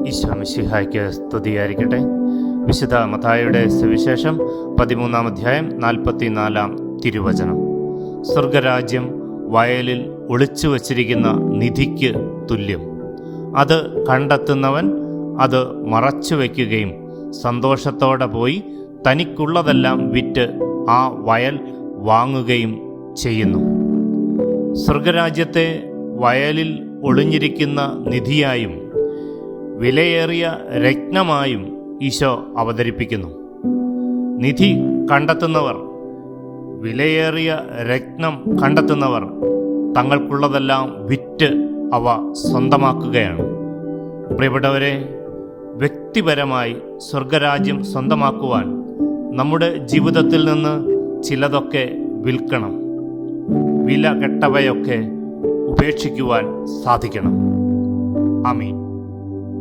ഈശോ മിശിഹായ്ക്ക് സ്തുതിയായിരിക്കട്ടെ. വിശുദ്ധ മത്തായിയുടെ സുവിശേഷം 13-ാം അധ്യായം 44-ാം തിരുവചനം. സ്വർഗരാജ്യം വയലിൽ ഒളിച്ചു വച്ചിരിക്കുന്ന നിധിക്ക് തുല്യം. അത് കണ്ടെത്തുന്നവൻ അത് മറച്ചു വയ്ക്കുകയും സന്തോഷത്തോടെ പോയി തനിക്കുള്ളതെല്ലാം വിറ്റ് ആ വയൽ വാങ്ങുകയും ചെയ്യുന്നു. സ്വർഗരാജ്യത്തെ വയലിൽ ഒളിഞ്ഞിരിക്കുന്ന നിധിയായും വിലയേറിയ രത്നമായും ഈശോ അവതരിപ്പിക്കുന്നു. നിധി കണ്ടെത്തുന്നവർ, വിലയേറിയ രത്നം കണ്ടെത്തുന്നവർ തങ്ങൾക്കുള്ളതെല്ലാം വിറ്റ് അവ സ്വന്തമാക്കുകയാണ്. പ്രിയപ്പെട്ടവരെ, വ്യക്തിപരമായി സ്വർഗരാജ്യം സ്വന്തമാക്കുവാൻ നമ്മുടെ ജീവിതത്തിൽ നിന്ന് ചിലതൊക്കെ വിൽക്കണം. വില കെട്ടവയൊക്കെ ഉപേക്ഷിക്കുവാൻ സാധിക്കണം. ആമീൻ.